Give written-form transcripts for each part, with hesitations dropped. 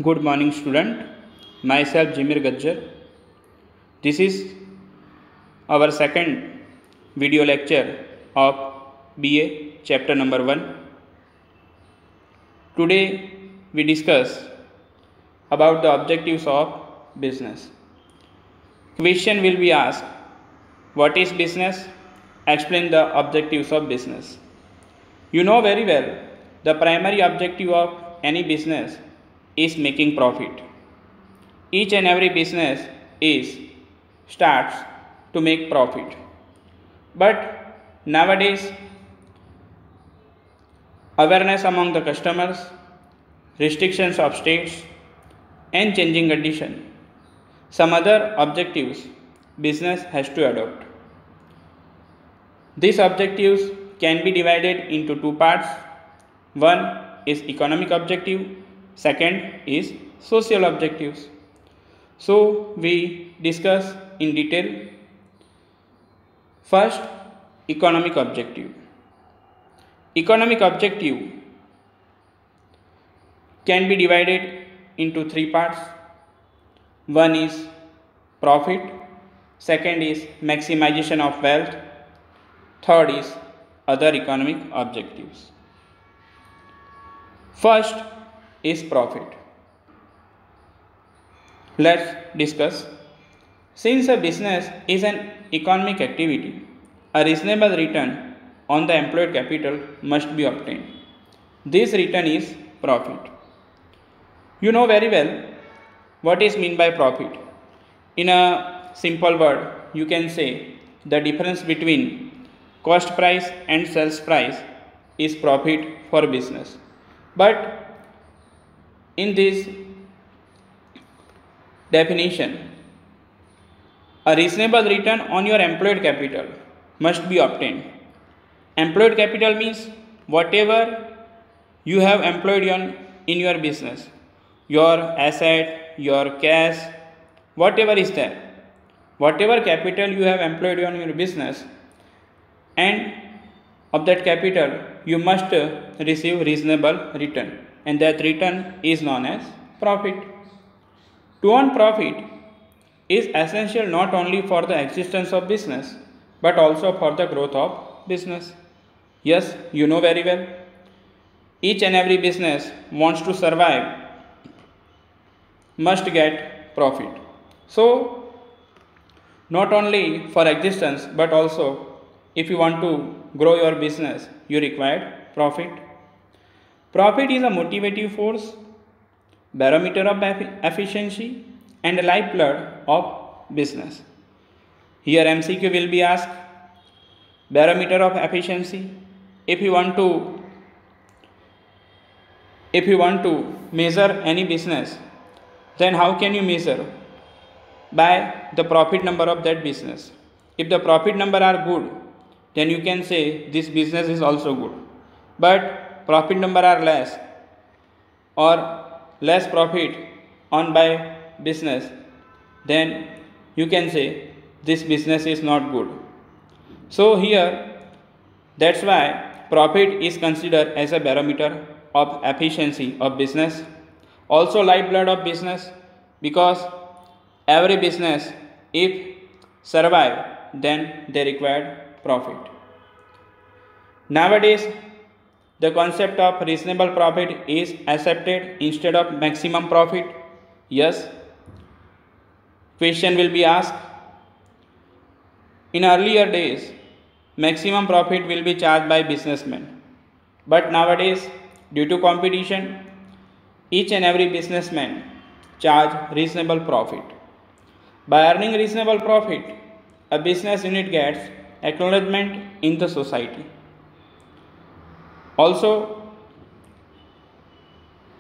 Good morning, student. Myself Jimir Gajjar. This is our second video lecture of BA chapter number 1. Today we discuss about the objectives of business. Question will be asked, what is business? Explain the objectives of business. You know very well the primary objective of any business is making profit. Each and every business starts to make profit. But nowadays, awareness among the customers, restrictions of states, and changing condition, some other objectives business has to adopt. These objectives can be divided into two parts. One is economic objective, second is social objectives. So we discuss in detail. First, economic objective. Economic objective can be divided into three parts. One is profit, second is maximization of wealth, third is other economic objectives. First is profit. Let's discuss. Since a business is an economic activity, a reasonable return on the employed capital must be obtained. This return is profit. You know very well what is meant by profit. In a simple word, you can say the difference between cost price and sales price is profit for business. But in this definition, a reasonable return on your employed capital must be obtained. Employed capital means whatever you have employed in your business, your asset, your cash, whatever is there, whatever capital you have employed on your business, and of that capital you must receive reasonable return, and that return is known as profit. To earn profit is essential not only for the existence of business but also for the growth of business. Yes, you know very well. Each and every business wants to survive, must get profit. So, not only for existence but also if you want to grow your business, you require profit. Profit is a motivative force, barometer of efficiency, and the lifeblood of business. Here MCQ will be asked, barometer of efficiency. If you want to measure any business, then how can you measure? By the profit number of that business. If the profit number are good, then you can say this business is also good. But profit number are less or less profit earned by business, then you can say this business is not good. So here, that's why profit is considered as a barometer of efficiency of business, also lifeblood of business, because every business if survive then they require profit. Nowadays the concept of reasonable profit is accepted instead of maximum profit. Yes, question will be asked. In earlier days, maximum profit will be charged by businessmen. But nowadays, due to competition, each and every businessman charge reasonable profit. By earning reasonable profit, a business unit gets acknowledgement in the society. Also,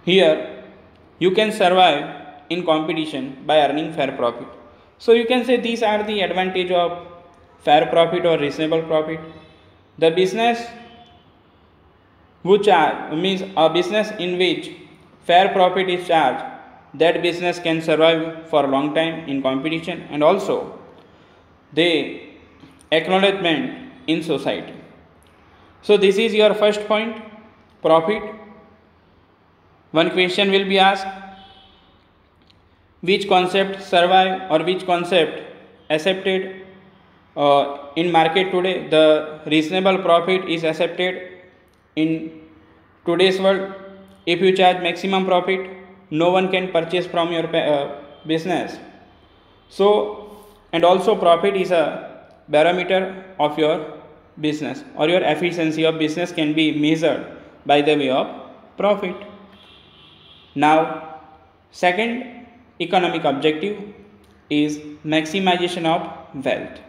here you can survive in competition by earning fair profit. So you can say these are the advantage of fair profit or reasonable profit. The business which means a business in which fair profit is charged, that business can survive for a long time in competition, and also the acknowledgement in society. So this is your first point, profit. One question will be asked, which concept survive or which concept accepted in market today. The reasonable profit is accepted in today's world. If you charge maximum profit, no one can purchase from your business. So, and also profit is a barometer of your business, or your efficiency of business can be measured by the way of profit. Now, second economic objective is maximization of wealth.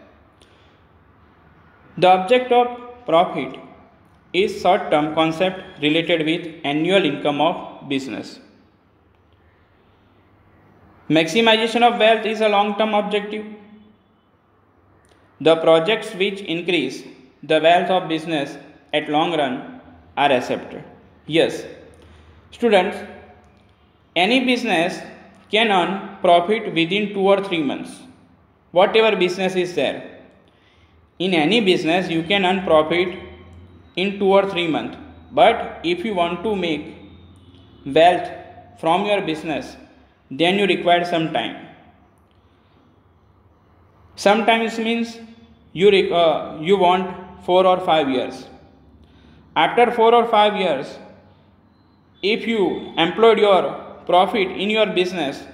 The object of profit is short-term concept related with annual income of business. Maximization of wealth is a long-term objective. The projects which increase the wealth of business at long run are accepted. Yes, students, any business can earn profit within 2 or 3 months. Whatever business is there, in any business you can earn profit in 2 or 3 months. But if you want to make wealth from your business, then you require some time. Sometimes means you want 4 or 5 years. After 4 or 5 years, if you employed your profit in your business,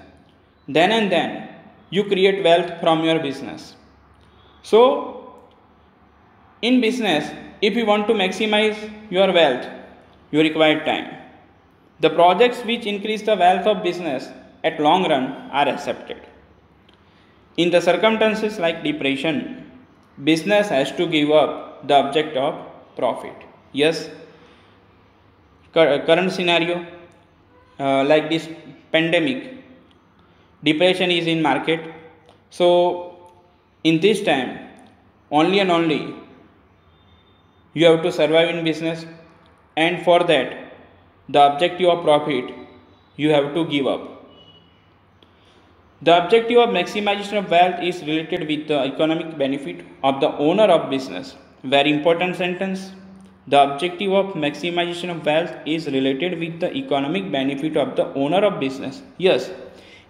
then and then you create wealth from your business. So, in business, if you want to maximize your wealth, you require time. The projects which increase the wealth of business at long run are accepted. In the circumstances like depression, business has to give up the object of profit. Yes, current scenario like this pandemic, depression is in market. So in this time, only and only you have to survive in business, and for that the objective of profit you have to give up. The objective of maximization of wealth is related with the economic benefit of the owner of business. Very important sentence. The objective of maximization of wealth is related with the economic benefit of the owner of business. Yes,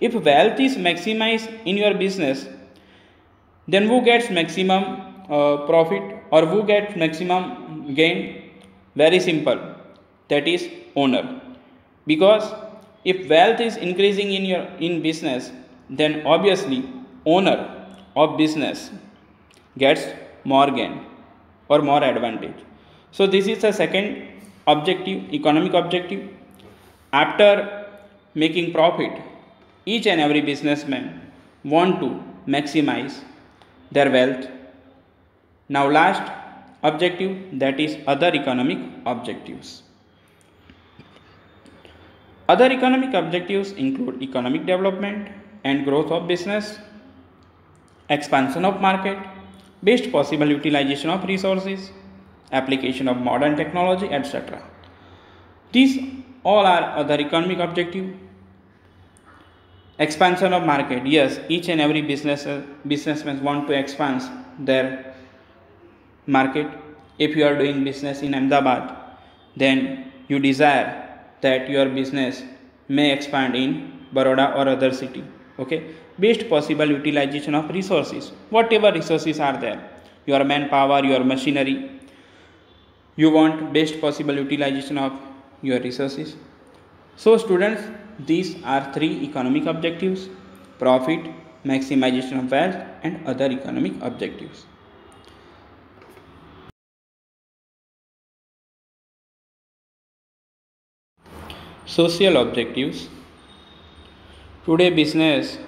if wealth is maximized in your business, then who gets maximum profit or who gets maximum gain? Very simple, that is owner. Because if wealth is increasing in business, then obviously owner of business gets more gain or more advantage. So this is the second objective, economic objective. After making profit, each and every businessman want to maximize their wealth. Now last objective, that is other economic objectives. Other economic objectives include economic development and growth of business, expansion of market, best possible utilization of resources, application of modern technology, etc. These all are other economic objective. Expansion of market. Yes, each and every businessman want to expand their market. If you are doing business in Ahmedabad, then you desire that your business may expand in Baroda or other city. Okay, best possible utilization of resources. Whatever resources are there, your manpower, your machinery, you want best possible utilization of your resources. So students, these are three economic objectives: profit, maximization of wealth, and other economic objectives. Social objectives. Today business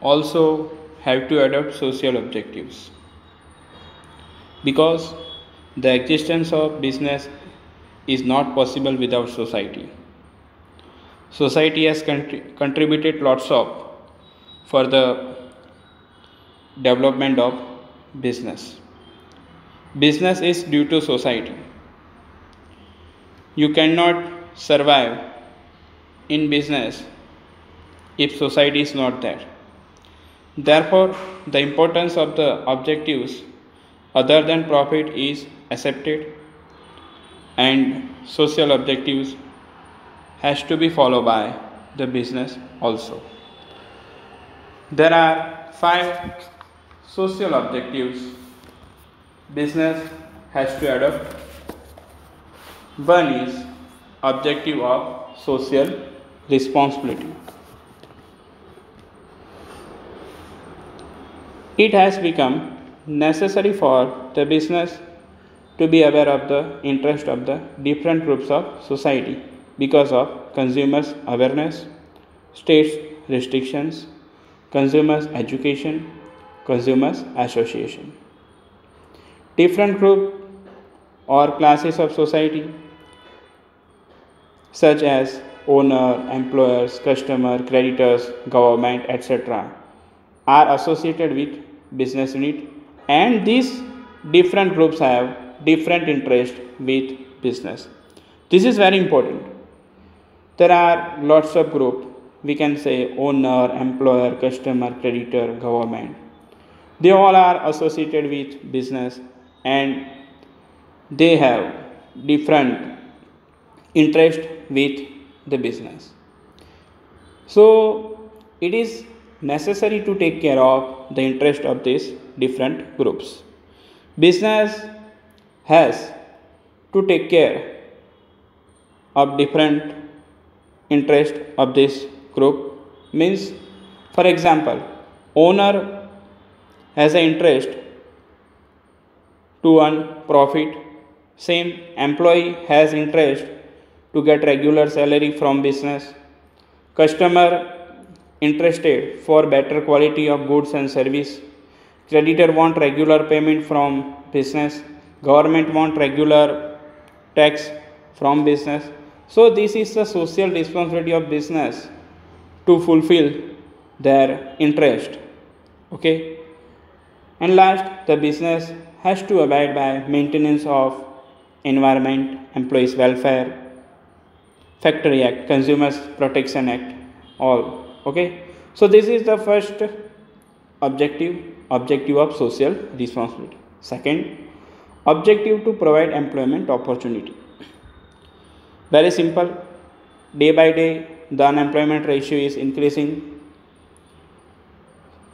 also have to adopt social objectives, because the existence of business is not possible without society. Society has contributed lots of for the development of business. Business is due to society. You cannot survive in business if society is not there. Therefore, the importance of the objectives other than profit is accepted, and social objectives has to be followed by the business also. There are 5 social objectives business has to adopt. One is objective of social responsibility. It has become necessary for the business to be aware of the interest of the different groups of society because of consumers' awareness, states' restrictions, consumers' education, consumers' association. Different groups or classes of society such as owner, employers, customer, creditors, government, etc. are associated with business unit, and these different groups have different interest with business. This is very important. There are lots of group, we can say owner, employer, customer, creditor, government. They all are associated with business and they have different interest with the business. So it is necessary to take care of the interest of these different groups. Business has to take care of different interest of this group. Means, for example, owner has an interest to earn profit. Same employee has interest to get regular salary from business. Customer interested for better quality of goods and service. Creditor want regular payment from business. Government want regular tax from business. So this is the social responsibility of business to fulfill their interest. Okay. And last, the business has to abide by maintenance of environment, employees welfare, Factory Act, Consumers Protection Act, all. Okay. So this is the first objective of social responsibility. Second, objective to provide employment opportunity. Very simple. Day by day, the unemployment ratio is increasing.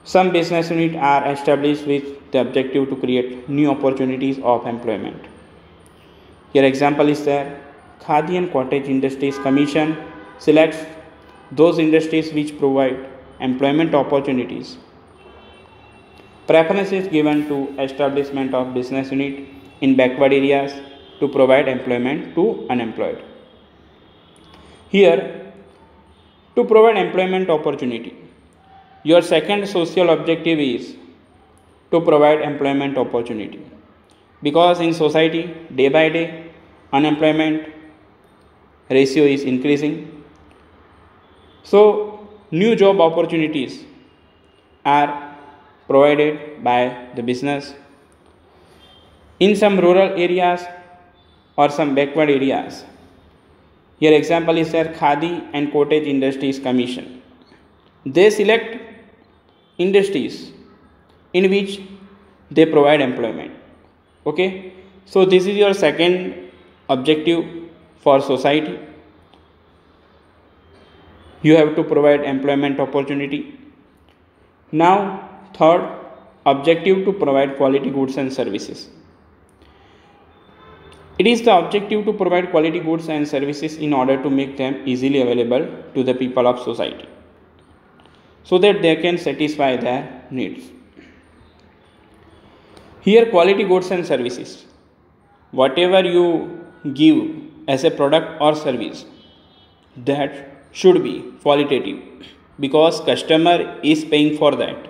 Some business units are established with the objective to create new opportunities of employment. Here example is there. Khadi and Cottage Industries Commission selects those industries which provide employment opportunities. Preference is given to establishment of business unit in backward areas to provide employment to unemployed. Here, to provide employment opportunity, your second social objective is to provide employment opportunity, because in society day by day unemployment ratio is increasing. So new job opportunities are provided by the business in some rural areas or some backward areas. Here example is there, Khadi and Cottage Industries Commission. They select industries in which they provide employment. Okay. So this is your second objective for society. You have to provide employment opportunity. Now third objective, to provide quality goods and services. It is the objective to provide quality goods and services in order to make them easily available to the people of society, so that they can satisfy their needs. Here quality goods and services, whatever you give as a product or service, that should be qualitative, because customer is paying for that.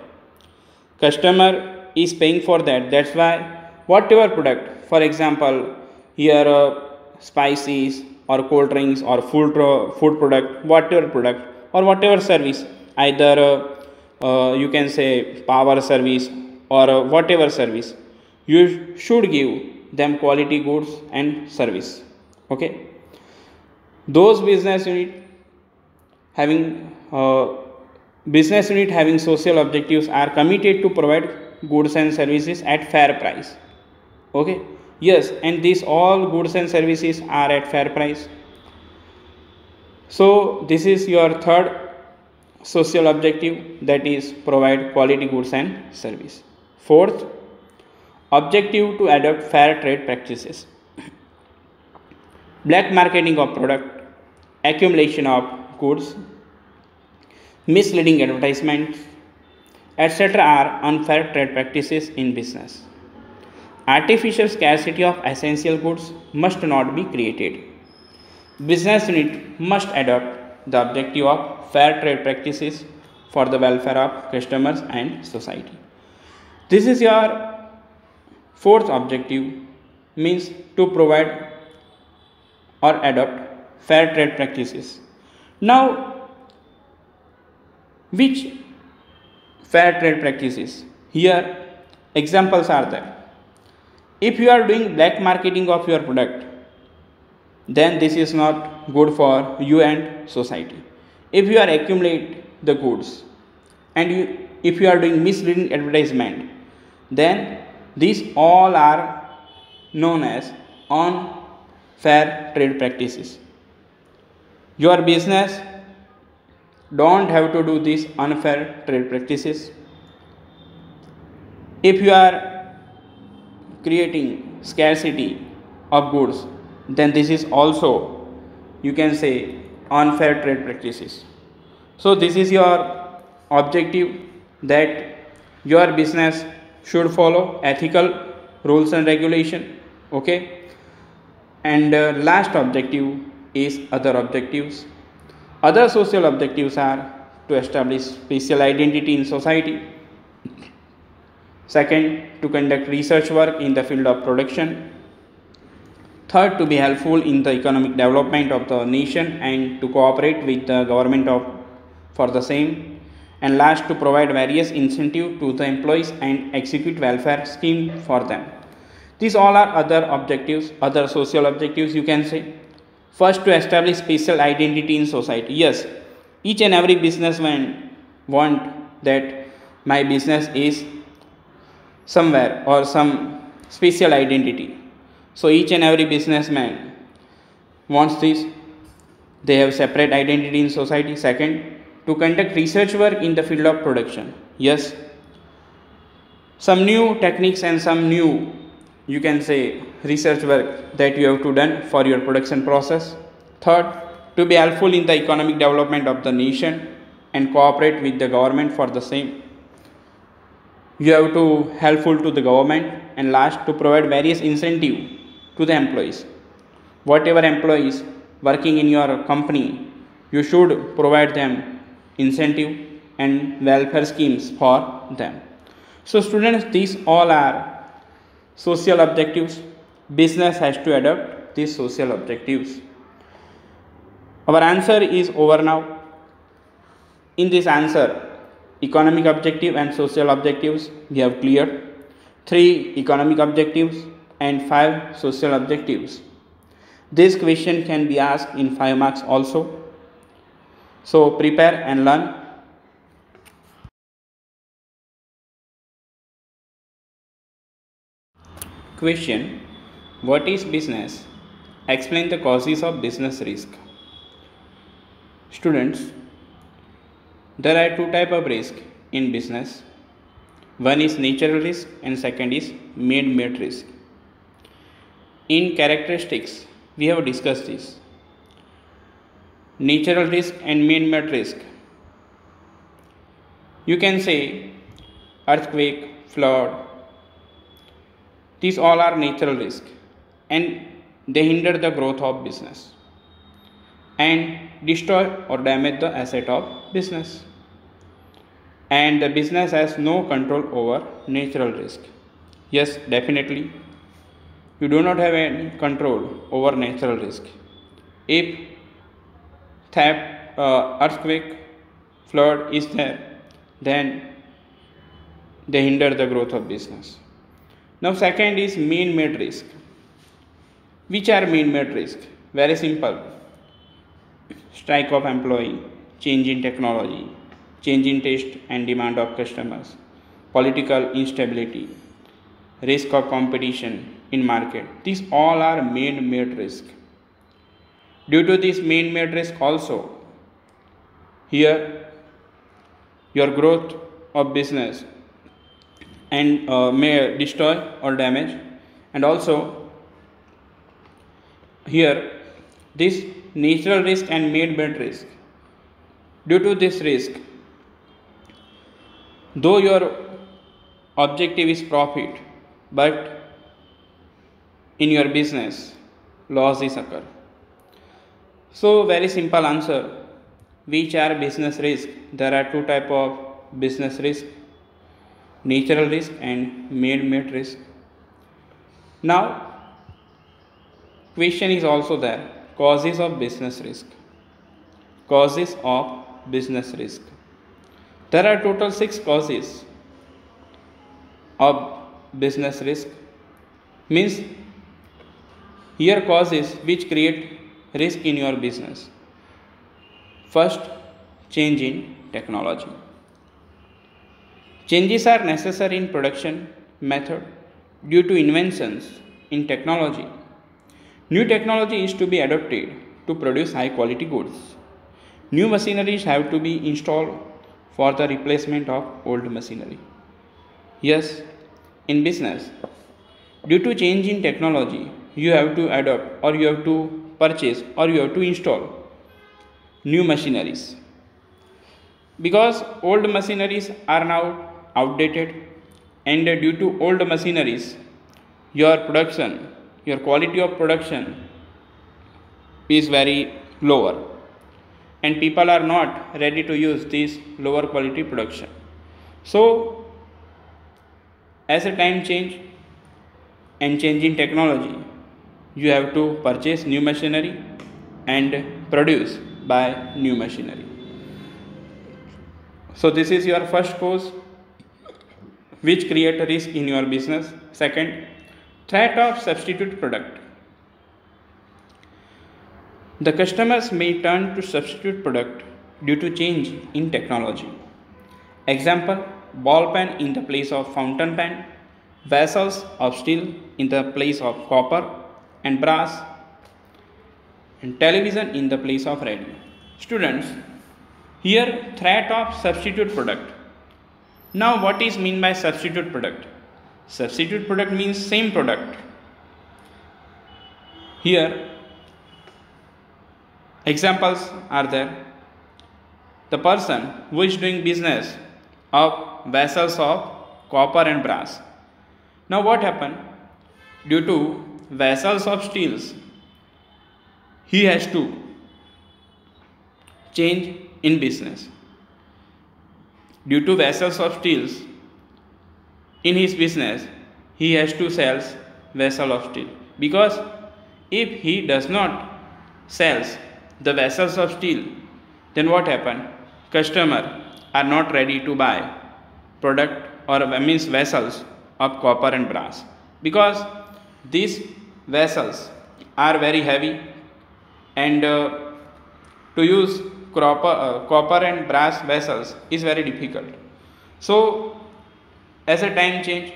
That's why whatever product, for example, here spices or cold drinks or food product, whatever product or whatever service, either you can say power service or whatever service, you should give them quality goods and service. Okay. Those business unit having social objectives are committed to provide goods and services at fair price. Okay. Yes, and these all goods and services are at fair price. So this is your third social objective, that is provide quality goods and service. Fourth, objective to adopt fair trade practices. Black marketing of product, accumulation of goods, misleading advertisements, etc. are unfair trade practices in business. Artificial scarcity of essential goods must not be created. Business unit must adopt the objective of fair trade practices for the welfare of customers and society. This is your fourth objective, means to provide or adopt fair trade practices. Now, which fair trade practices? Here, examples are there. If you are doing black marketing of your product, then this is not good for you and society. If you are accumulate the goods and if you are doing misleading advertisement, then these all are known as unfair trade practices. Your business don't have to do these unfair trade practices. If you are creating scarcity of goods, then this is also, you can say, unfair trade practices. So this is your objective, that your business should follow ethical rules and regulation. Okay, and last objective is other objectives. Other social objectives are to establish special identity in society. Second, to conduct research work in the field of production. Third, to be helpful in the economic development of the nation and to cooperate with the government for the same. And last, to provide various incentives to the employees and execute welfare scheme for them. These all are other objectives, other social objectives, you can say. First, to establish special identity in society. Yes, each and every businessman want that my business is somewhere or some special identity. So each and every businessman wants this. They have separate identity in society. Second, to conduct research work in the field of production. Yes, some new techniques and some new, you can say, research work that you have to done for your production process. Third, to be helpful in the economic development of the nation and cooperate with the government for the same. You have to helpful to the government. And last, to provide various incentive to the employees. Whatever employees working in your company, you should provide them incentive and welfare schemes for them. So students, these all are social objectives. Business has to adopt these social objectives. Our answer is over now. In this answer, economic objective and social objectives we have cleared. 3 economic objectives and 5 social objectives. This question can be asked in 5 marks also. So prepare and learn. Question: what is business? Explain the causes of business risk. Students, there are 2 types of risk in business. One is natural risk and second is man-made risk. In characteristics, we have discussed this. Natural risk and man-made risk. You can say earthquake, flood. These all are natural risk and they hinder the growth of business and destroy or damage the asset of business. And the business has no control over natural risk. Yes, definitely. You do not have any control over natural risk. If theft, earthquake, flood is there, then they hinder the growth of business. Now second is man-made risk. Which are man-made risk? Very simple. Strike of employee, change in technology, change in taste and demand of customers, political instability, risk of competition in market. These all are man-made risk. Due to this man-made risk also, here your growth of business and may destroy or damage. And also here this natural risk and made risk. Due to this risk, though your objective is profit, but in your business losses occur. So very simple answer, which are business risk? There are two type of business risk, natural risk and made risk. Now question is also there, causes of business risk. Causes of business risk. There are total 6 causes of business risk. Means here causes which create risk in your business. First, change in technology. Changes are necessary in production method due to inventions in technology. New technology is to be adopted to produce high quality goods. New machineries have to be installed for the replacement of old machinery. Yes, in business, due to change in technology, you have to adopt or you have to purchase or you have to install new machineries. Because old machineries are now outdated, and due to old machineries, your production, your quality of production is very lower, and people are not ready to use this lower quality production. So as a time change and change in technology, you have to purchase new machinery and produce by new machinery. So this is your first cause which create a risk in your business. Second, threat of substitute product. The customers may turn to substitute product due to change in technology. Example, ball pen in the place of fountain pen, vessels of steel in the place of copper and brass, and television in the place of radio. Students, here threat of substitute product. Now what is mean by substitute product? Substitute product means same product. Here examples are there. The person who is doing business of vessels of copper and brass. Now what happened? Due to vessels of steels, he has to change in business. Due to vessels of steels, in his business, he has to sell vessel of steel. Because if he does not sells the vessels of steel, then what happen? Customer are not ready to buy product or means vessels of copper and brass, because these vessels are very heavy, and to use copper and brass vessels is very difficult. So as a time change,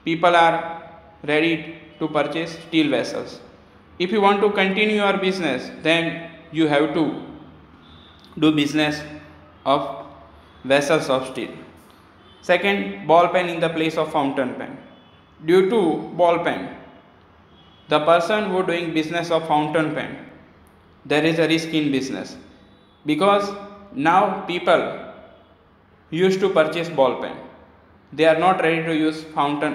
people are ready to purchase steel vessels. If you want to continue your business, then you have to do business of vessels of steel. Second, ball pen in the place of fountain pen. Due to ball pen, the person who doing business of fountain pen, there is a risk in business, because now people used to purchase ball pen. They are not ready to use fountain.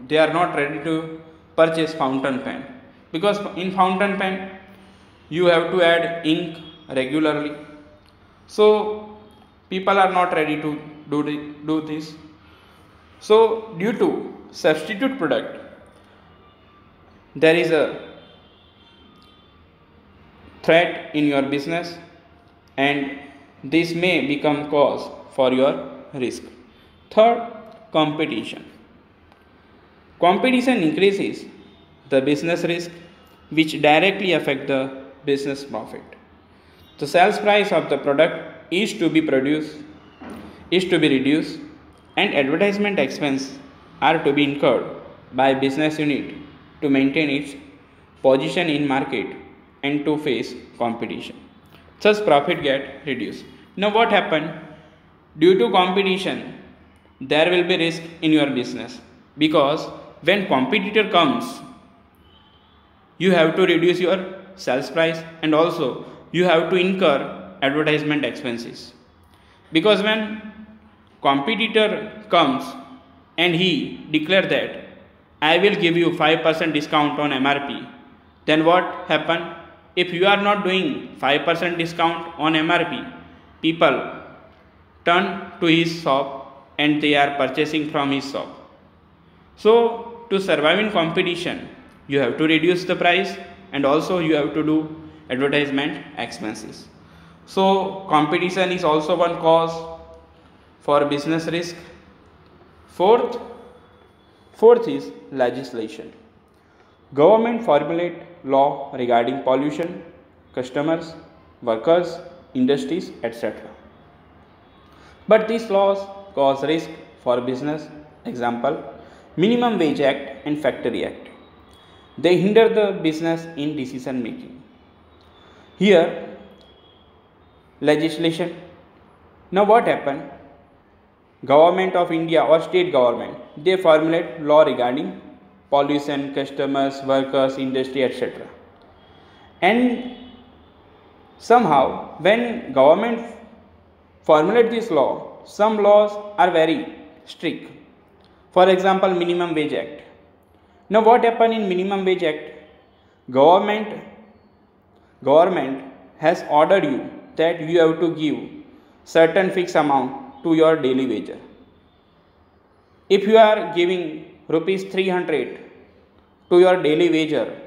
They are not ready to purchase fountain pen, because in fountain pen you have to add ink regularly. So people are not ready to do this. So due to substitute product, there is a threat in your business, and this may become cause for your risk. Third, competition. Competition increases the business risk, which directly affect the business profit. The sales price of the product is to be reduced, and advertisement expense are to be incurred by business unit to maintain its position in market and to face competition. Thus profit get reduced. Now what happened? Due to competition, there will be risk in your business, because when competitor comes, you have to reduce your sales price, and also you have to incur advertisement expenses. Because when competitor comes and he declare that I will give you 5% discount on MRP, then what happen? If you are not doing 5% discount on MRP, people turn to his shop and they are purchasing from his shop. So to survive in competition, you have to reduce the price, and also you have to do advertisement expenses. So competition is also one cause for business risk. Fourth is legislation. Government formulate law regarding pollution, customers, workers, industries, etc. But these laws cause risk for business. Example, Minimum Wage Act and Factory Act. They hinder the business in decision making. Here, legislation. Now what happened? Government of India or state government, they formulate law regarding pollution, customers, workers, industry, etc. And somehow when government formulate this law, some laws are very strict. For example, Minimum Wage Act. Now what happened in Minimum Wage Act? Government has ordered you that you have to give certain fixed amount to your daily wager. If you are giving rupees 300 to your daily wager,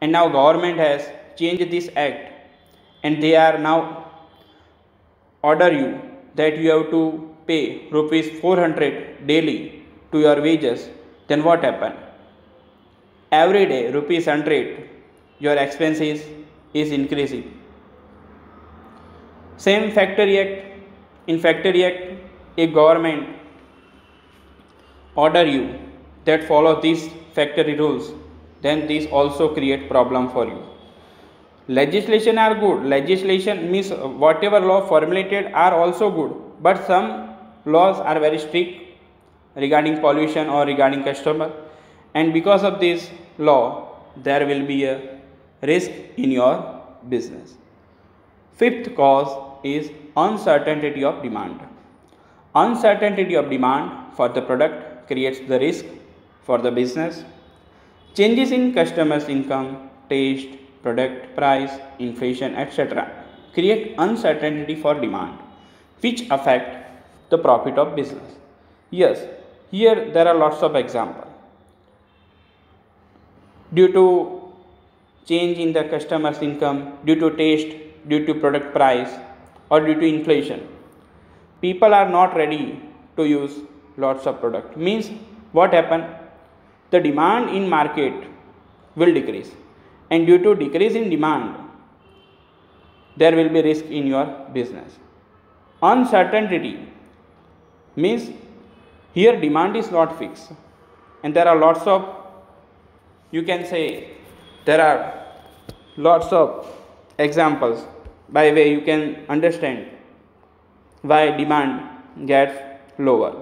and now government has changed this act and they are now order you that you have to pay rupees 400 daily to your wages, then what happen? Every day rupees 100 your expenses is increasing. Same Factory Act. In Factory Act, if government order you that follow these factory rules, then this also create problem for you. Legislation are good. Legislation means whatever law formulated are also good, but some laws are very strict regarding pollution or regarding customer, and because of this law there will be a risk in your business. Fifth cause is uncertainty of demand. Uncertainty of demand for the product creates the risk for the business. Changes in customers' income, taste, product price, inflation, etc. create uncertainty for demand, which affect the profit of business. Yes, here there are lots of examples. Due to change in the customer's income, due to taste, due to product price, or due to inflation, people are not ready to use lots of product. Means what happen? The demand in market will decrease, and due to decrease in demand there will be risk in your business. Uncertainty means here demand is not fixed, and there are lots of, you can say, there are lots of examples by way you can understand why demand gets lower,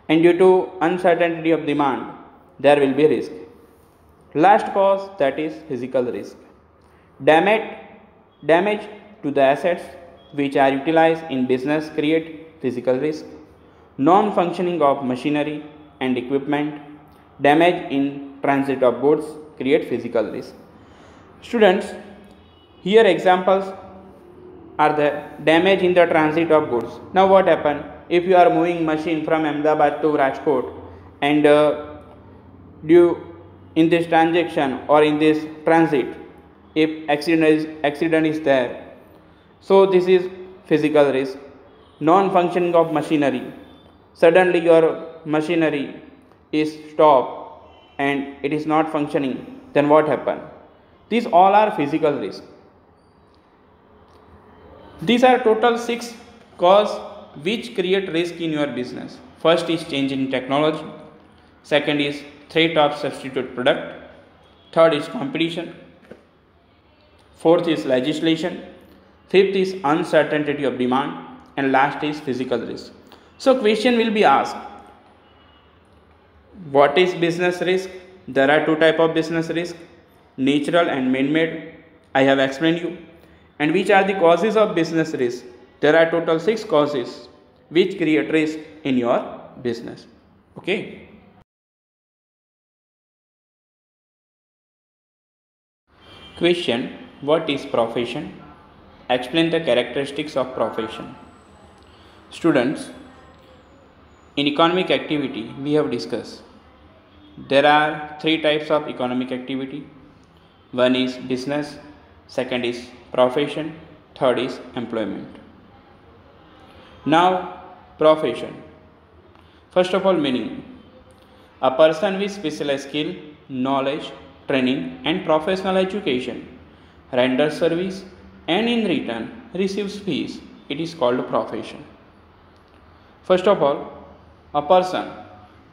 and due to uncertainty of demand there will be risk. Last cause, that is physical risk. Damage to the assets which are utilized in business create physical risk. Non-functioning of machinery and equipment, damage in transit of goods create physical risk. Students, here examples are the damage in the transit of goods. Now what happen? If you are moving machine from Ahmedabad to Rajkot, and due in this transaction or in this transit, if accident is there, so this is physical risk. Non-functioning of machinery, suddenly your machinery is stopped and it is not functioning, then what happen? These all are physical risk. These are total 6 causes which create risk in your business. First is change in technology. Second is threat of substitute product. Third is competition. Fourth is legislation. Fifth is uncertainty of demand. and last is physical risk. So question will be asked, what is business risk? There are two types of business risk, natural and man-made. I have explained you. And which are the causes of business risk? There are total 6 causes which create risk in your business. Okay. Question, what is profession? Explain the characteristics of profession. Students, in economic activity we have discussed there are 3 types of economic activity. One is business, second is profession, third is employment. Now, profession. First of all, meaning. A person with specialized skill, knowledge, training and professional education renders service and in return receives fees. It is called profession. First of all, a person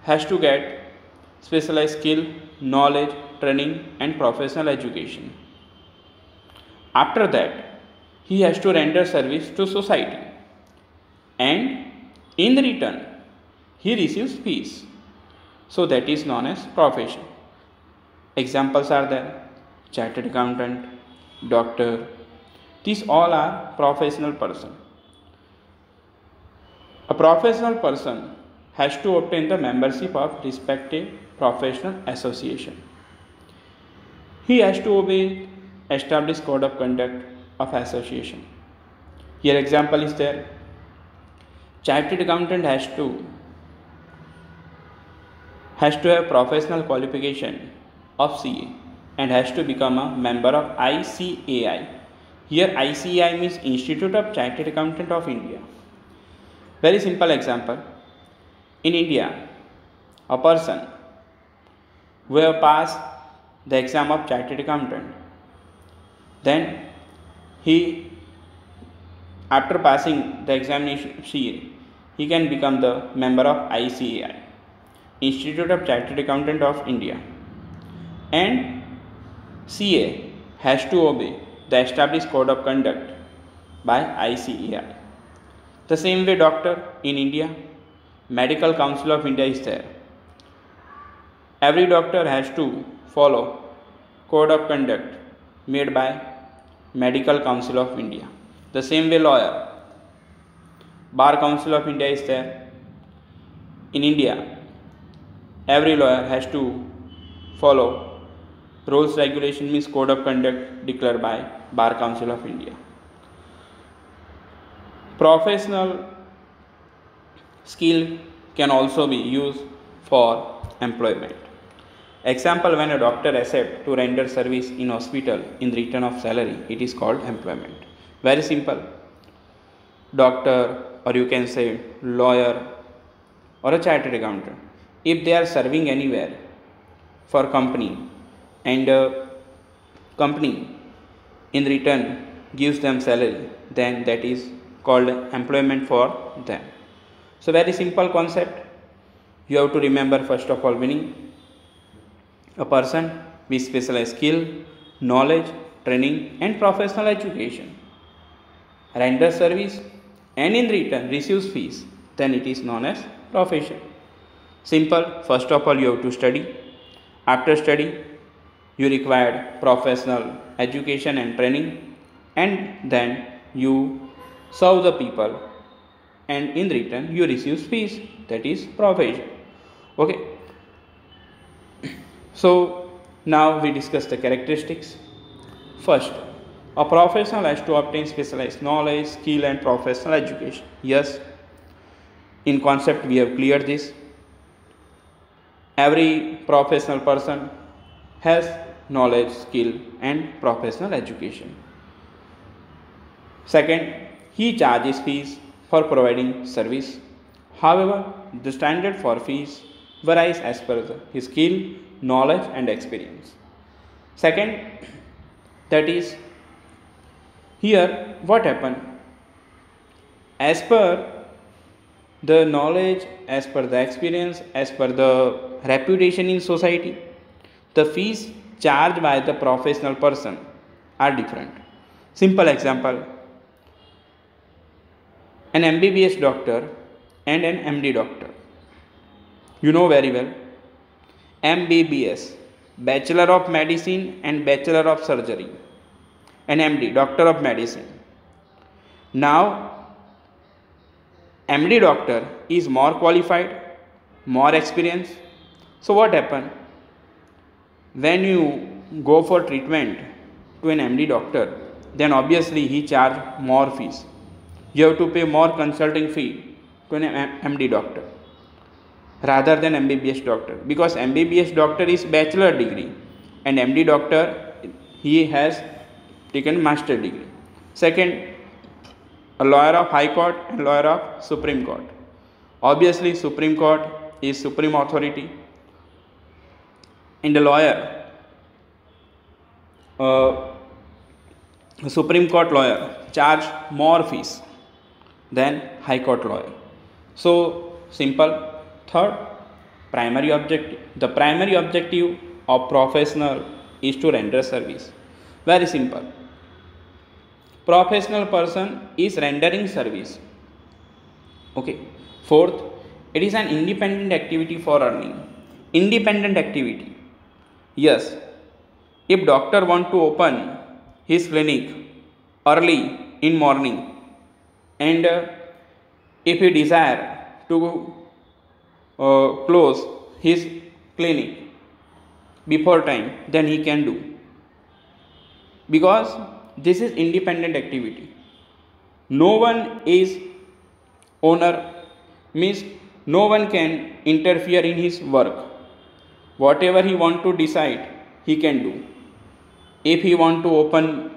has to get specialized skill, knowledge, training and professional education. After that, he has to render service to society and in return he receives fees. So that is known as profession. Examples are there, chartered accountant, doctor. These all are professional person. A professional person has to obtain the membership of respective professional association. He has to obey established code of conduct of association. Here example is there. Chartered accountant has to have professional qualification of CA and has to become a member of ICAI. Here ICAI means Institute of Chartered Accountant of India. Very simple example. In India, a person who have passed the exam of Chartered Accountant, then he, after passing the examination CA, he can become the member of ICAI, Institute of Chartered Accountant of India, and CA has to obey the established code of conduct by ICAI. The same way doctor in India, Medical Council of India is there. Every doctor has to follow code of conduct made by Medical Council of India. The same way lawyer, Bar Council of India is there. In India, every lawyer has to follow rules, regulation means code of conduct declared by Bar Council of India. Professional skill can also be used for employment. Example, when a doctor accepts to render service in hospital in return of salary, it is called employment. Very simple. Doctor, or you can say lawyer or a chartered accountant, if they are serving anywhere for company and company in return gives them salary, then that is called employment for them. So very simple concept. You have to remember first of all meaning. A person with specialized skill, knowledge, training and professional education renders service and in return receives fees, then it is known as profession. Simple. First of all you have to study. After study you require professional education and training, and then you serve the people and in return you receive fees, that is profession. Okay. So now we discuss the characteristics. First, a professional has to obtain specialized knowledge, skill and professional education. Yes, in concept we have cleared this. Every professional person has knowledge, skill and professional education. Second, he charges fees for providing service. However, the standard for fees varies as per his skill, knowledge and experience. Second, that is, here what happened, as per the knowledge, as per the experience, as per the reputation in society, the fees charged by the professional person are different. Simple example, an MBBS doctor and an MD doctor. You know very well. MBBS, Bachelor of Medicine and Bachelor of Surgery, and MD, Doctor of Medicine. Now, MD doctor is more qualified, more experienced. So what happen? When you go for treatment to an MD doctor, then obviously he charge more fees. You have to pay more consulting fee to an MD doctor rather than MBBS doctor, because MBBS doctor is bachelor degree and MD doctor he has taken master degree. Second, a lawyer of High Court and lawyer of Supreme Court. Obviously Supreme Court is supreme authority, and the lawyer, Supreme Court lawyer charge more fees than High Court lawyer. So simple. Third, primary objective. The primary objective of professional is to render service. Very simple. Professional person is rendering service. Okay. Fourth, it is an independent activity for earning. Independent activity. Yes, if doctor want to open his clinic early in morning, and if he desire to close his clinic before time, then he can do, because this is independent activity. No one is owner, means no one can interfere in his work. Whatever he want to decide, he can do. If he want to open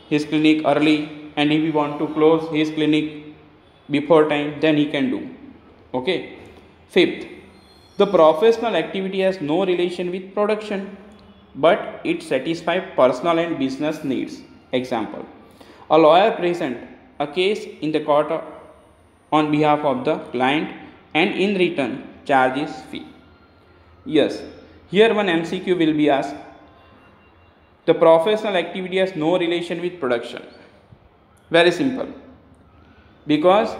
his clinic early and if he want to close his clinic before time, then he can do. Okay. Fifth, the professional activity has no relation with production, but it satisfies personal and business needs. Example, a lawyer present a case in the court on behalf of the client and in return charges fee. Yes, here one MCQ will be asked. The professional activity has no relation with production. Very simple, because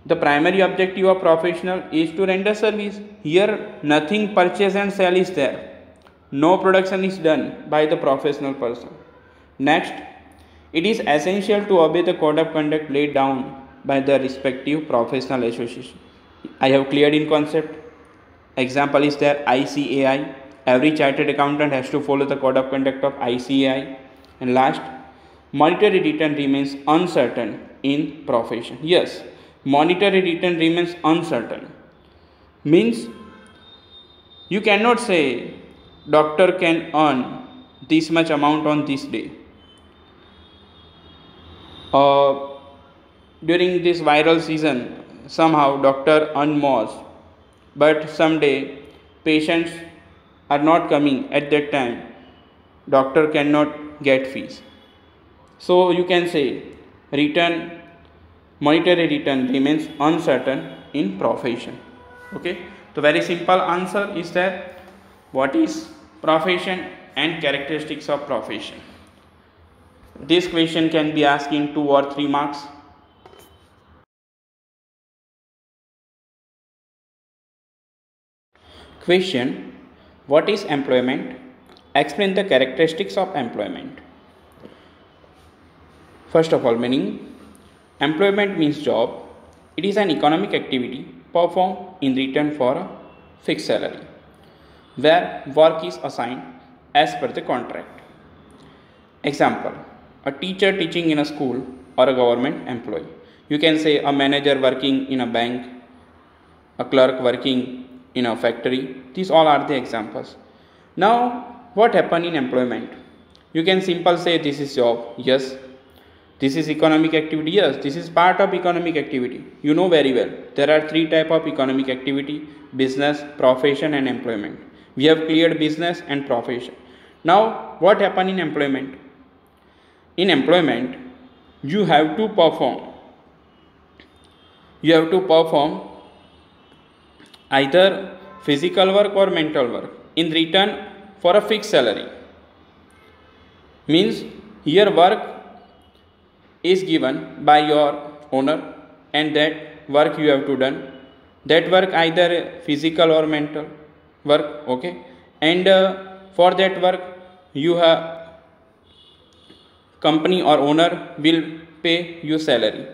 the primary objective of professional is to render service. Here nothing purchase and sell is there. No production is done by the professional person. Next, it is essential to obey the code of conduct laid down by the respective professional association. I have cleared in concept. Example is there ICAI. Every chartered accountant has to follow the code of conduct of ICAI. And last, monetary return remains uncertain in profession. Yes, monetary return remains uncertain. Means you cannot say doctor can earn this much amount on this day. During this viral season, somehow doctor earn more, but someday patients are not coming at that time. Doctor cannot get fees. So you can say monetary return remains uncertain in profession. Okay. So very simple answer is that what is profession and characteristics of profession. This question can be asked in 2 or 3 marks. Question: what is employment? Explain the characteristics of employment. First of all, meaning. Employment means job. It is an economic activity performed in return for a fixed salary, where work is assigned as per the contract. Example, a teacher teaching in a school or a government employee. You can say a manager working in a bank, a clerk working in a factory. These all are the examples. Now, what happen in employment? You can simply say this is job. Yes. This is economic activity. Yes, this is part of economic activity. You know very well. There are 3 types of economic activity: business, profession and employment. We have cleared business and profession. Now, what happen in employment? In employment, you have to perform either physical work or mental work in return for a fixed salary. Means here work is given by your owner and that work you have to done. That work either physical or mental work, okay, and for that work you have company or owner will pay you salary.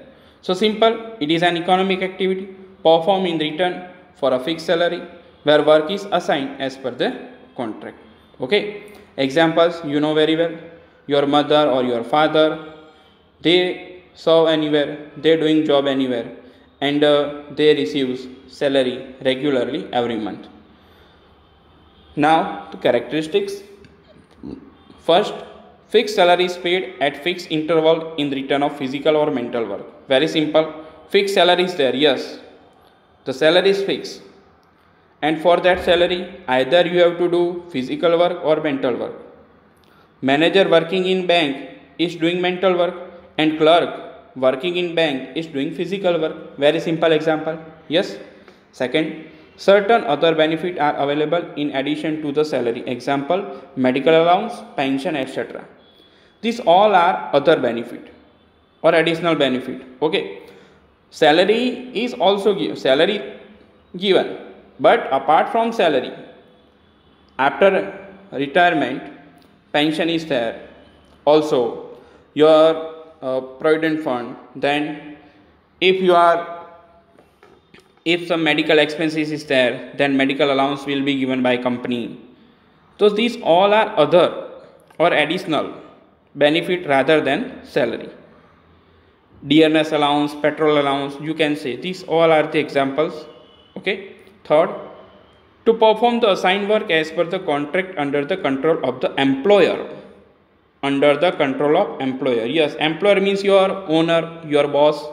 So simple, it is an economic activity performed in return for a fixed salary where work is assigned as per the contract. Okay, examples you know very well. Your mother or your father, they serve anywhere, they doing job anywhere, and they receives salary regularly every month. Now the characteristics. First, fixed salary is paid at fixed interval in return of physical or mental work. Very simple. Fixed salary is there, yes. The salary is fixed. And for that salary, either you have to do physical work or mental work. Manager working in bank is doing mental work, and clerk working in bank is doing physical work. Very simple example. Yes. Second, certain other benefits are available in addition to the salary. Example, medical allowance, pension, etc. These all are other benefit or additional benefit. Okay. Salary is also given, but apart from salary, after retirement, pension is there. Also, your provident fund. Then, if some medical expenses is there, then medical allowance will be given by company. So these all are other or additional benefit rather than salary. Dearness allowance, petrol allowance, you can say these all are the examples. Okay. Third, to perform the assigned work as per the contract under the control of the employer. Under the control of employer. Yes, employer means your owner, your boss.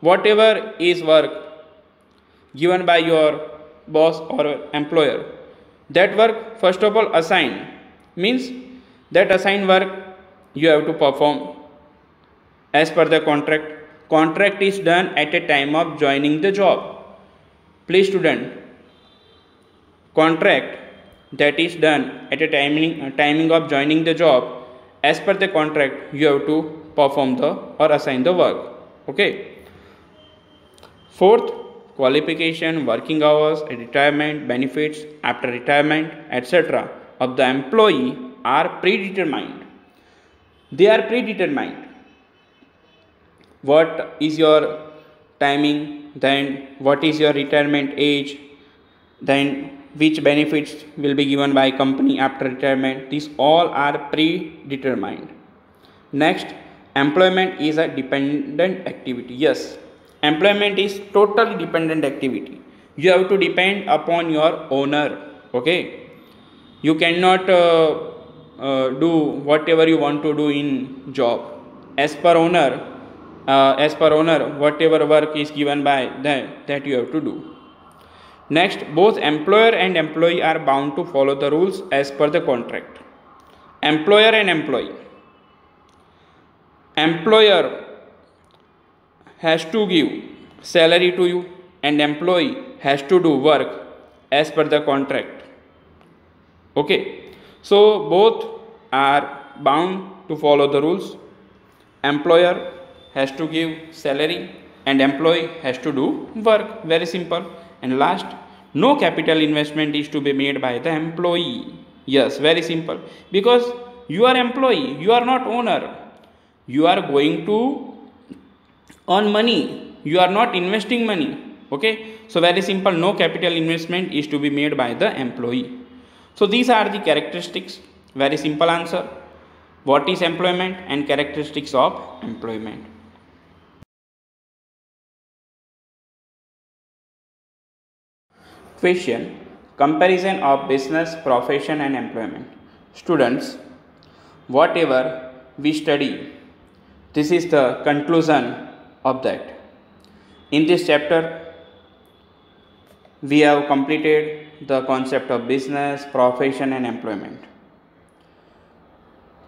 Whatever is work given by your boss or employer, that work first of all assigned means that assigned work you have to perform as per the contract. Contract is done at a time of joining the job. Please student, contract that is done at a timing of joining the job, as per the contract you have to perform the or assign the work. Okay. Fourth, qualification, working hours, retirement, benefits after retirement, etc. of the employee are predetermined. They are predetermined. What is your timing, then what is your retirement age, then which benefits will be given by company after retirement. These all are predetermined. Next, employment is a dependent activity. Yes, employment is totally dependent activity. You have to depend upon your owner. Okay, you cannot do whatever you want to do in job. As per owner, whatever work is given by that you have to do. Next, both employer and employee are bound to follow the rules as per the contract. Employer and employee. Employer has to give salary to you, and employee has to do work as per the contract. Okay, so both are bound to follow the rules. Employer has to give salary and employee has to do work. Very simple. And last, no capital investment is to be made by the employee. Yes, very simple. Because you are employee, you are not owner. You are going to earn money. You are not investing money. Okay. So very simple, no capital investment is to be made by the employee. So these are the characteristics. Very simple answer. What is employment and characteristics of employment? Question: comparison of business, profession and employment. Students, whatever we study, this is the conclusion of that. In this chapter, we have completed the concept of business, profession and employment.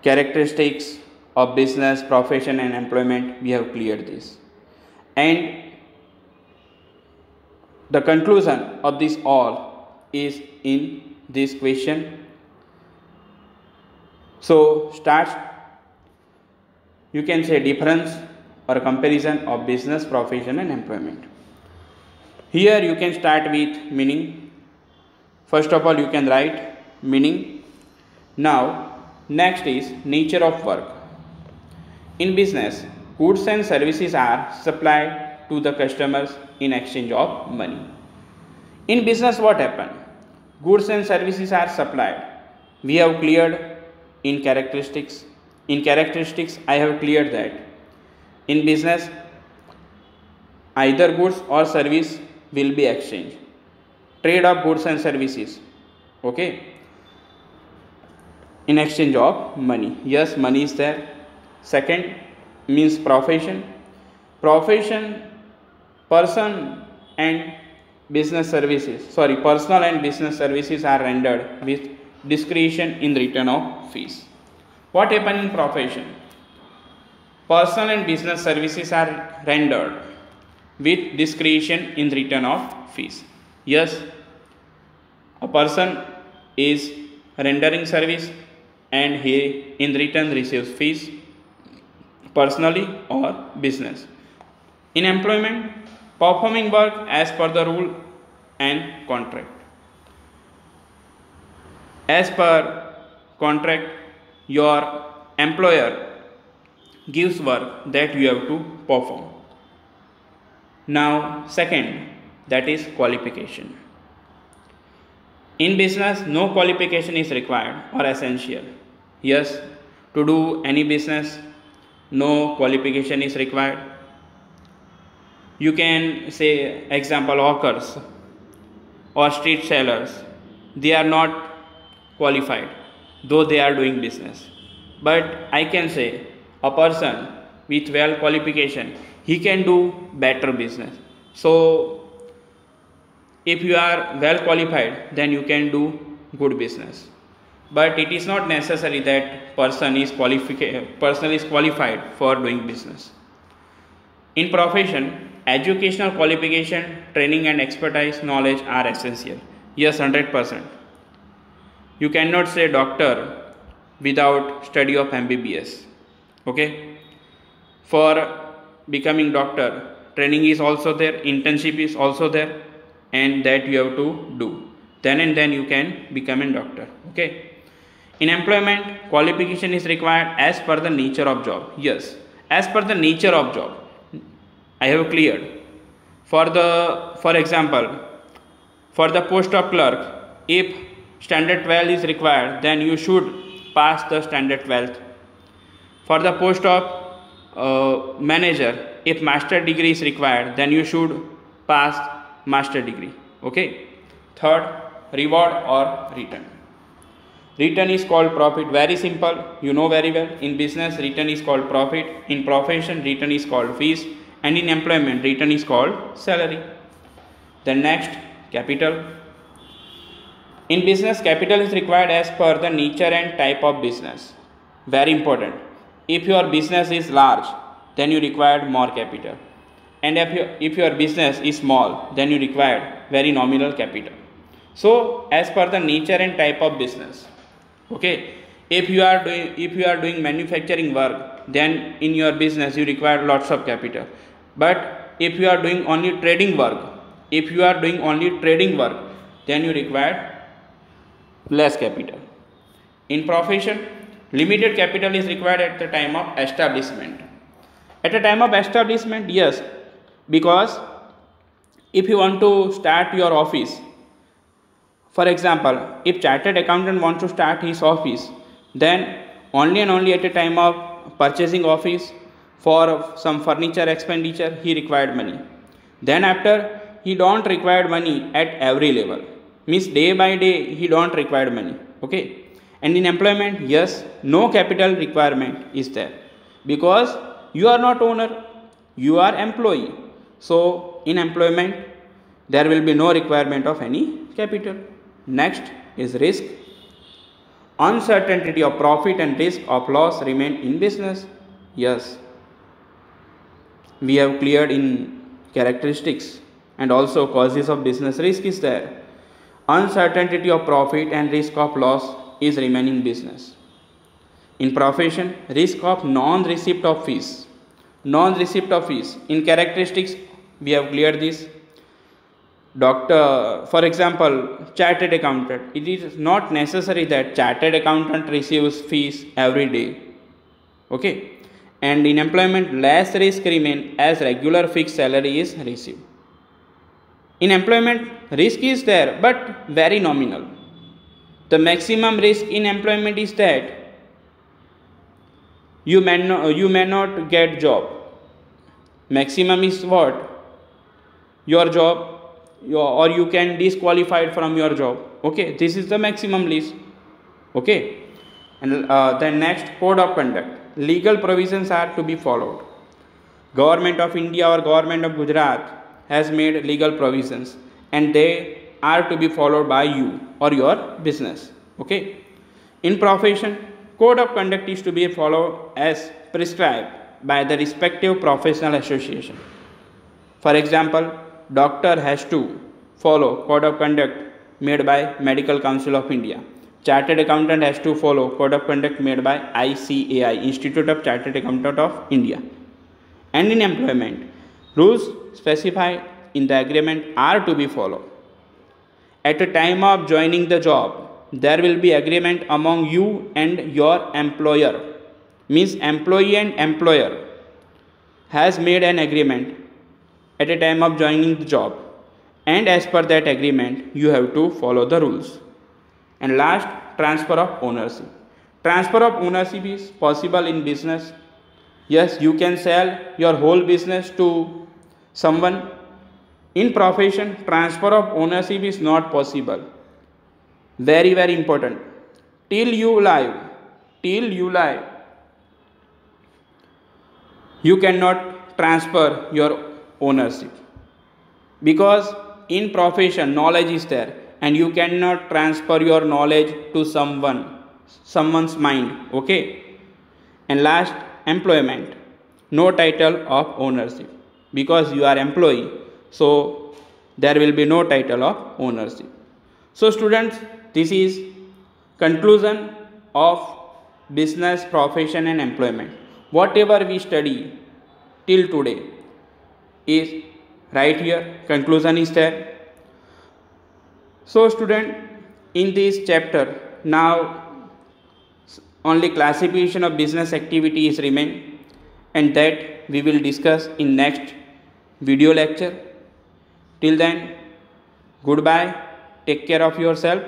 Characteristics of business, profession and employment, we have cleared this. And the conclusion of this all is in this question. So start, you can say difference or comparison of business, profession and employment. Here you can start with meaning. First of all, you can write meaning. Now, next is nature of work. In business, goods and services are supplied to the customers in exchange of money. In business, what happened? Goods and services are supplied. We have cleared in characteristics. In characteristics, I have cleared that in business, either goods or service will be exchanged. Trade of goods and services, okay, in exchange of money. Yes, money is there. Second means profession. Profession, person and business services, personal and business services are rendered with discretion in return of fees. What happens in profession? Personal and business services are rendered with discretion in return of fees. Yes, a person is rendering service and he in return receives fees, personally or business. In employment, performing work as per the rule and contract. As per contract, your employer gives work that you have to perform. Now, second, that is qualification. In business, no qualification is required or essential. Yes, to do any business, no qualification is required. You can say, example, hawkers or street sellers, they are not qualified, though they are doing business. But I can say, a person with well qualification, he can do better business. So, if you are well qualified, then you can do good business. But it is not necessary that person is qualified for doing business. In profession, educational qualification, training and expertise, knowledge are essential. Yes, 100%. You cannot say doctor without study of MBBS. Okay? For becoming doctor, training is also there, internship is also there, and that you have to do. Then and then you can become a doctor. Okay? In employment, qualification is required as per the nature of job. Yes, as per the nature of job. I have cleared. For example, for the post of clerk, if standard 12 is required, then you should pass the standard 12th. For the post of manager, if master degree is required, then you should pass master degree. Okay. Third, reward or return. Return is called profit. Very simple. You know very well. In business, return is called profit. In profession, return is called fees. And in employment, return is called salary. Then next, capital. In business, capital is required as per the nature and type of business. Very important. If your business is large, then you require more capital. And if your business is small, then you require very nominal capital. So, as per the nature and type of business. Okay. If you are doing manufacturing work, then in your business you require lots of capital. But if you are doing only trading work, then you require less capital. In profession, limited capital is required at the time of establishment. At the time of establishment, yes, because if you want to start your office, for example, if chartered accountant wants to start his office, then only and only at the time of purchasing office for some furniture expenditure, he required money. Then after, he don't require money at every level. Means day by day, he don't require money. Okay. And in employment, yes, no capital requirement is there. Because you are not owner, you are employee. So, in employment, there will be no requirement of any capital. Next is risk. Uncertainty of profit and risk of loss remain in business. Yes, we have cleared in characteristics and also causes of business risk is there. Uncertainty of profit and risk of loss is remaining business. In profession, risk of non-receipt of fees. Non-receipt of fees. In characteristics, we have cleared this. Doctor, for example, chartered accountant. It is not necessary that chartered accountant receives fees every day. Okay. And in employment, less risk remain as regular fixed salary is received. In employment, risk is there, but very nominal. The maximum risk in employment is that you may not get job. Maximum is what? Your job, or you can disqualified from your job. Okay, this is the maximum risk. Okay, and then next, code of conduct. Legal provisions are to be followed. Government of India or Government of Gujarat has made legal provisions, and they are to be followed by you or your business. Okay. In profession, code of conduct is to be followed as prescribed by the respective professional association. For example, doctor has to follow code of conduct made by Medical Council of India. Chartered accountant has to follow code of conduct made by ICAI, Institute of Chartered Accountant of India. And in employment, rules specified in the agreement are to be followed. At the time of joining the job, there will be agreement among you and your employer. Means employee and employer has made an agreement at a time of joining the job, and as per that agreement you have to follow the rules. And last, transfer of ownership. Transfer of ownership is possible in business. Yes, you can sell your whole business to someone. In profession, transfer of ownership is not possible. Very, very important. Till you live, you cannot transfer your ownership, because in profession knowledge is there, and you cannot transfer your knowledge to someone's mind. Okay. And last, employment. No title of ownership, because you are employee, so there will be no title of ownership. So students, this is conclusion of business, profession and employment. Whatever we study till today is right here. Conclusion is there. So student, in this chapter, now only classification of business activities remain, and that we will discuss in next video lecture. Till then, goodbye. Take care of yourself.